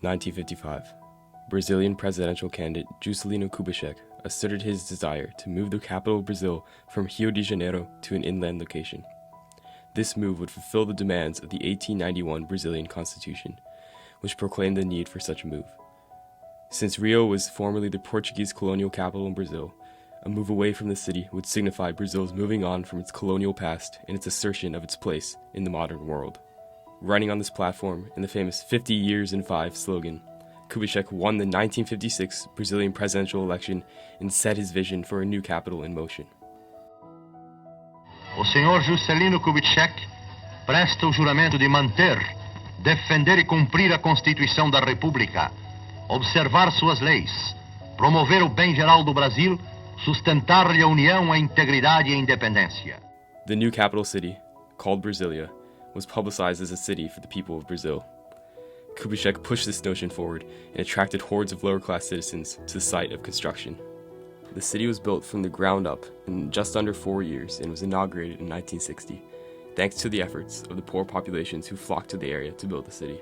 1955. Brazilian presidential candidate Juscelino Kubitschek asserted his desire to move the capital of Brazil from Rio de Janeiro to an inland location. This move would fulfill the demands of the 1891 Brazilian Constitution, which proclaimed the need for such a move. Since Rio was formerly the Portuguese colonial capital in Brazil, a move away from the city would signify Brazil's moving on from its colonial past and its assertion of its place in the modern world. Running on this platform in the famous 50 years in 5 slogan, Kubitschek won the 1956 Brazilian presidential election and set his vision for a new capital in motion. O senhor Juscelino Kubitschek presta o juramento de manter, defender e cumprir a Constituição da República, observar suas leis, promover o bem geral do Brasil, sustentar-lhe a união, a integridade e a independência. The new capital city, called Brasilia, was publicized as a city for the people of Brazil. Kubitschek pushed this notion forward and attracted hordes of lower-class citizens to the site of construction. The city was built from the ground up in just under 4 years and was inaugurated in 1960, thanks to the efforts of the poor populations who flocked to the area to build the city.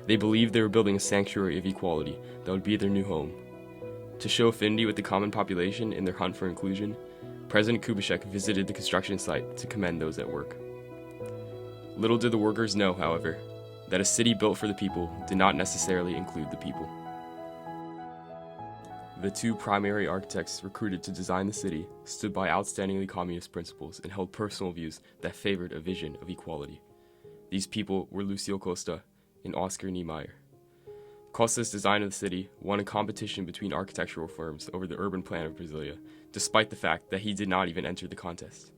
They believed they were building a sanctuary of equality that would be their new home. To show affinity with the common population in their hunt for inclusion, President Kubitschek visited the construction site to commend those at work. Little did the workers know, however, that a city built for the people did not necessarily include the people. The 2 primary architects recruited to design the city stood by outstandingly communist principles and held personal views that favored a vision of equality. These people were Lucio Costa and Oscar Niemeyer. Costa's design of the city won a competition between architectural firms over the urban plan of Brasilia, despite the fact that he did not even enter the contest.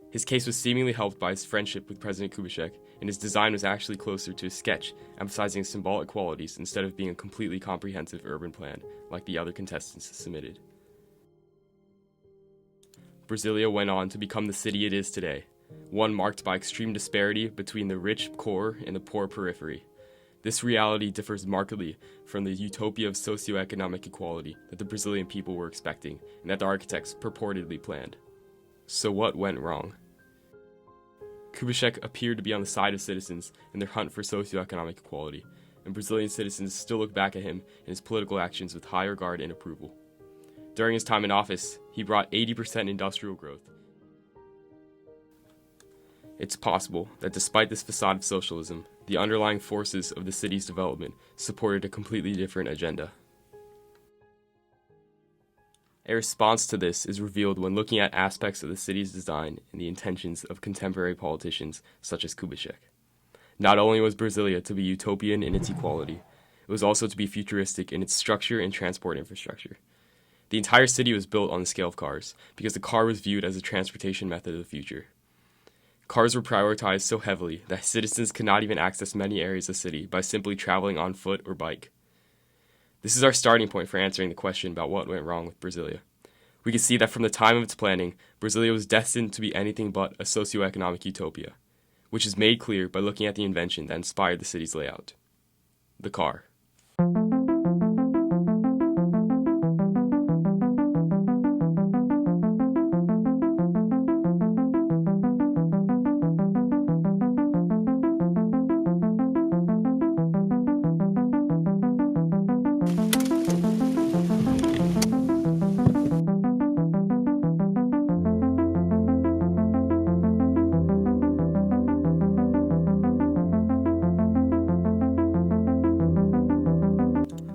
His case was seemingly helped by his friendship with President Kubitschek, and his design was actually closer to a sketch, emphasizing symbolic qualities instead of being a completely comprehensive urban plan, like the other contestants submitted. Brasilia went on to become the city it is today, one marked by extreme disparity between the rich core and the poor periphery. This reality differs markedly from the utopia of socioeconomic equality that the Brazilian people were expecting and that the architects purportedly planned. So what went wrong? Kubitschek appeared to be on the side of citizens in their hunt for socioeconomic equality, and Brazilian citizens still look back at him and his political actions with high regard and approval. During his time in office, he brought 80% industrial growth. It's possible that despite this facade of socialism, the underlying forces of the city's development supported a completely different agenda. A response to this is revealed when looking at aspects of the city's design and the intentions of contemporary politicians such as Kubitschek. Not only was Brasilia to be utopian in its equality, it was also to be futuristic in its structure and transport infrastructure. The entire city was built on the scale of cars, because the car was viewed as a transportation method of the future. Cars were prioritized so heavily that citizens could not even access many areas of the city by simply traveling on foot or bike. This is our starting point for answering the question about what went wrong with Brasilia. We can see that from the time of its planning, Brasilia was destined to be anything but a socioeconomic utopia, which is made clear by looking at the invention that inspired the city's layout: the car.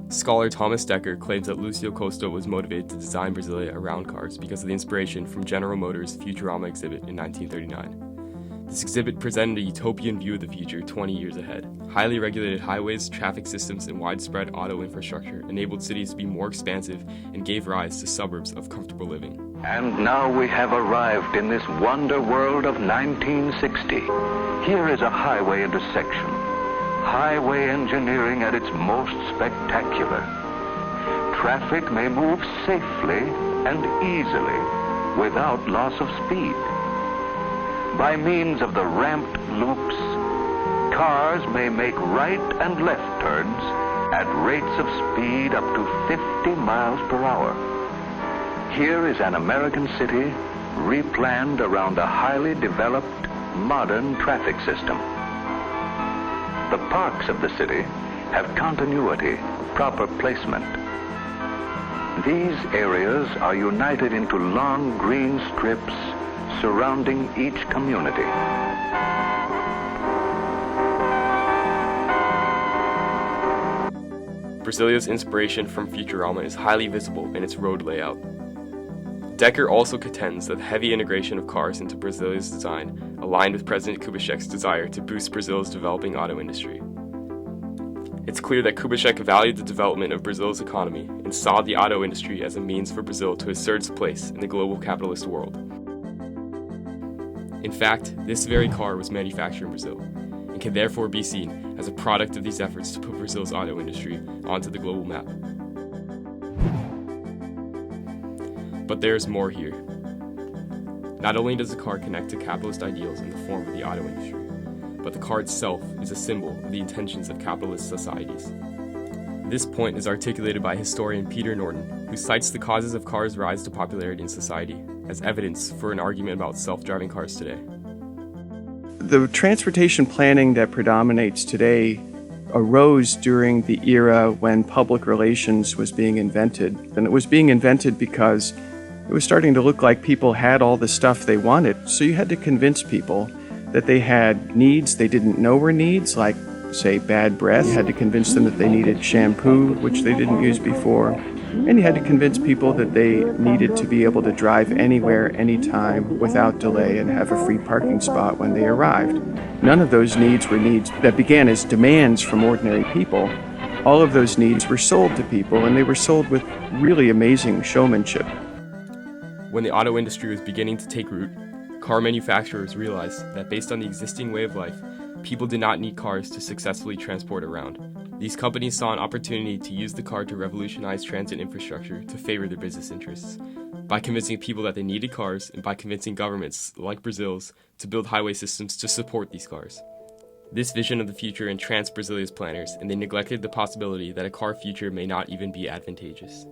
Scholar Thomas Dekker claims that Lucio Costa was motivated to design Brasilia around cars because of the inspiration from General Motors' Futurama exhibit in 1939. This exhibit presented a utopian view of the future 20 years ahead. Highly regulated highways, traffic systems, and widespread auto infrastructure enabled cities to be more expansive and gave rise to suburbs of comfortable living. And now we have arrived in this wonder world of 1960. Here is a highway intersection. Highway engineering at its most spectacular. Traffic may move safely and easily without loss of speed. By means of the ramped loops, cars may make right and left turns at rates of speed up to 50 miles per hour. Here is an American city replanned around a highly developed modern traffic system. The parks of the city have continuity, proper placement. These areas are united into long green strips surrounding each community. Brasilia's inspiration from Futurama is highly visible in its road layout. Decker also contends that the heavy integration of cars into Brasilia's design aligned with President Kubitschek's desire to boost Brazil's developing auto industry. It's clear that Kubitschek valued the development of Brazil's economy and saw the auto industry as a means for Brazil to assert its place in the global capitalist world. In fact, this very car was manufactured in Brazil, and can therefore be seen as a product of these efforts to put Brazil's auto industry onto the global map. But there's more here. Not only does the car connect to capitalist ideals in the form of the auto industry, but the car itself is a symbol of the intentions of capitalist societies. This point is articulated by historian Peter Norton, who cites the causes of cars' rise to popularity in society as evidence for an argument about self-driving cars today. The transportation planning that predominates today arose during the era when public relations was being invented. And it was being invented because it was starting to look like people had all the stuff they wanted. So you had to convince people that they had needs they didn't know were needs, like, say, bad breath. You had to convince them that they needed shampoo, which they didn't use before. And you had to convince people that they needed to be able to drive anywhere, anytime, without delay, and have a free parking spot when they arrived. None of those needs were needs that began as demands from ordinary people. All of those needs were sold to people, and they were sold with really amazing showmanship. When the auto industry was beginning to take root, car manufacturers realized that based on the existing way of life, people did not need cars to successfully transport around. These companies saw an opportunity to use the car to revolutionize transit infrastructure to favor their business interests, by convincing people that they needed cars and by convincing governments, like Brazil's, to build highway systems to support these cars. This vision of the future entranced Brasilia's planners, and they neglected the possibility that a car future may not even be advantageous.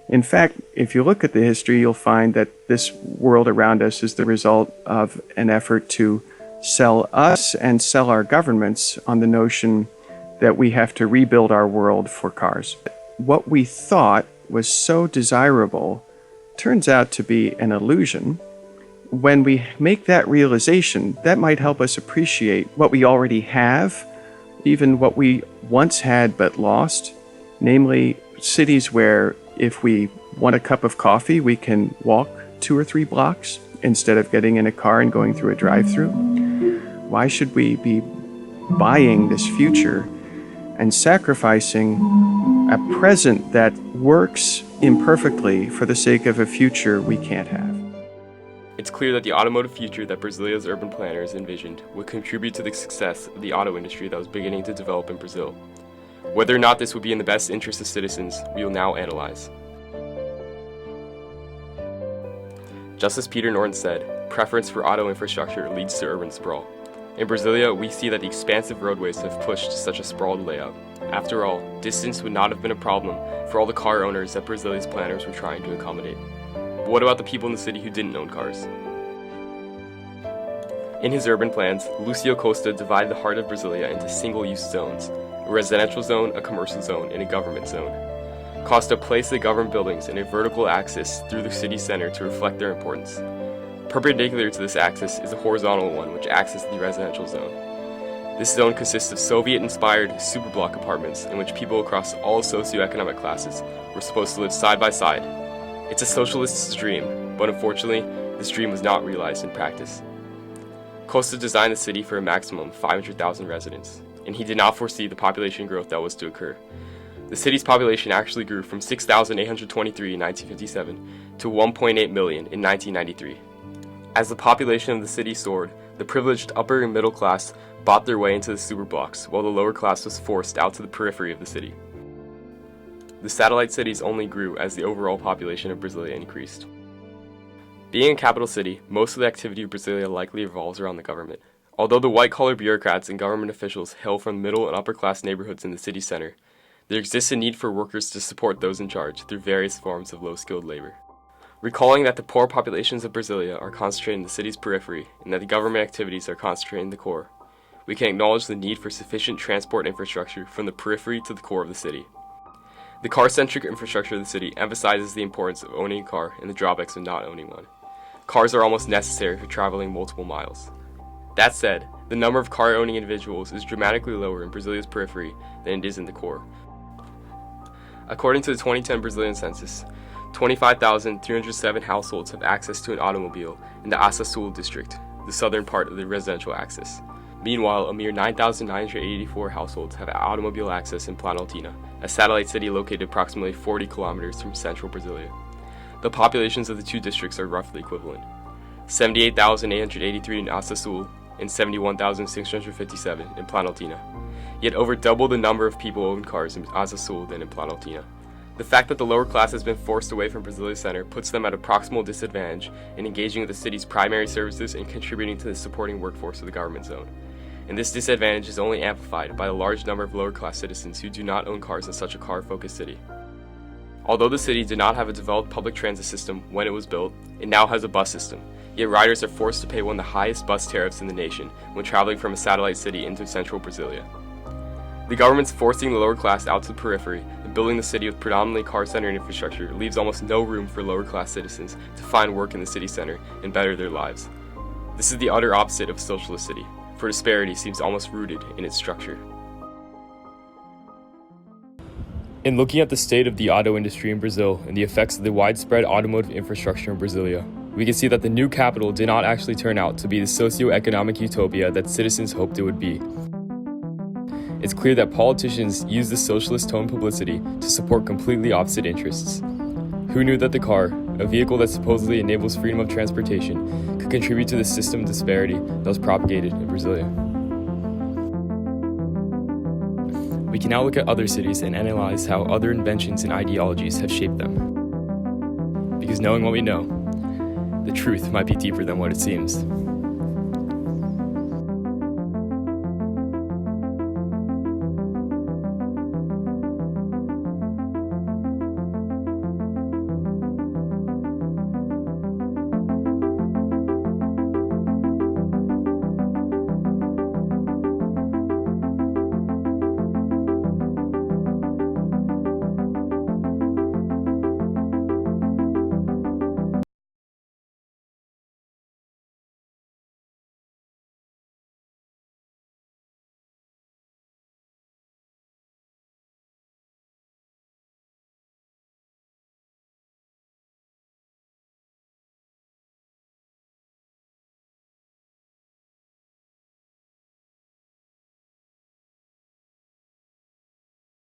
In fact, if you look at the history, you'll find that this world around us is the result of an effort to sell us and sell our governments on the notion that we have to rebuild our world for cars. What we thought was so desirable turns out to be an illusion. When we make that realization, that might help us appreciate what we already have, even what we once had but lost, namely cities where if we want a cup of coffee, we can walk 2 or 3 blocks instead of getting in a car and going through a drive-through. Why should we be buying this future and sacrificing a present that works imperfectly for the sake of a future we can't have? It's clear that the automotive future that Brasilia's urban planners envisioned would contribute to the success of the auto industry that was beginning to develop in Brazil. Whether or not this would be in the best interest of citizens, we will now analyze. Just as Peter Norton said, preference for auto infrastructure leads to urban sprawl. In Brasilia, we see that the expansive roadways have pushed such a sprawled layout. After all, distance would not have been a problem for all the car owners that Brasilia's planners were trying to accommodate. But what about the people in the city who didn't own cars? In his urban plans, Lucio Costa divided the heart of Brasilia into single-use zones, a residential zone, a commercial zone, and a government zone. Costa placed the government buildings in a vertical axis through the city center to reflect their importance. Perpendicular to this axis is a horizontal one which acts as the residential zone. This zone consists of Soviet-inspired superblock apartments in which people across all socioeconomic classes were supposed to live side by side. It's a socialist's dream, but unfortunately, this dream was not realized in practice. Costa designed the city for a maximum of 500,000 residents, and he did not foresee the population growth that was to occur. The city's population actually grew from 6,823 in 1957 to 1.8 million in 1993. As the population of the city soared, the privileged upper and middle class bought their way into the superblocks, while the lower class was forced out to the periphery of the city. The satellite cities only grew as the overall population of Brasilia increased. Being a capital city, most of the activity of Brasilia likely revolves around the government. Although the white-collar bureaucrats and government officials hail from middle and upper-class neighborhoods in the city center, there exists a need for workers to support those in charge through various forms of low-skilled labor. Recalling that the poor populations of Brasilia are concentrated in the city's periphery and that the government activities are concentrated in the core, we can acknowledge the need for sufficient transport infrastructure from the periphery to the core of the city. The car-centric infrastructure of the city emphasizes the importance of owning a car and the drawbacks of not owning one. Cars are almost necessary for traveling multiple miles. That said, the number of car-owning individuals is dramatically lower in Brasilia's periphery than it is in the core. According to the 2010 Brazilian census, 25,307 households have access to an automobile in the Acioly district, the southern part of the residential axis. Meanwhile, a mere 9,984 households have automobile access in Planaltina, a satellite city located approximately 40 kilometers from central Brasilia. The populations of the two districts are roughly equivalent: 78,883 in Acioly and 71,657 in Planaltina. Yet over double the number of people own cars in Acioly than in Planaltina. The fact that the lower class has been forced away from Brasilia's center puts them at a proximal disadvantage in engaging with the city's primary services and contributing to the supporting workforce of the government zone. And this disadvantage is only amplified by the large number of lower class citizens who do not own cars in such a car-focused city. Although the city did not have a developed public transit system when it was built, it now has a bus system, yet riders are forced to pay one of the highest bus tariffs in the nation when traveling from a satellite city into central Brasilia. The government's forcing the lower class out to the periphery and building the city with predominantly car-centered infrastructure leaves almost no room for lower class citizens to find work in the city center and better their lives. This is the utter opposite of a socialist city, for disparity seems almost rooted in its structure. In looking at the state of the auto industry in Brazil and the effects of the widespread automotive infrastructure in Brasilia, we can see that the new capital did not actually turn out to be the socio-economic utopia that citizens hoped it would be. It's clear that politicians use the socialist tone publicity to support completely opposite interests. Who knew that the car, a vehicle that supposedly enables freedom of transportation, could contribute to the system disparity that was propagated in Brasilia? We can now look at other cities and analyze how other inventions and ideologies have shaped them. Because knowing what we know, the truth might be deeper than what it seems.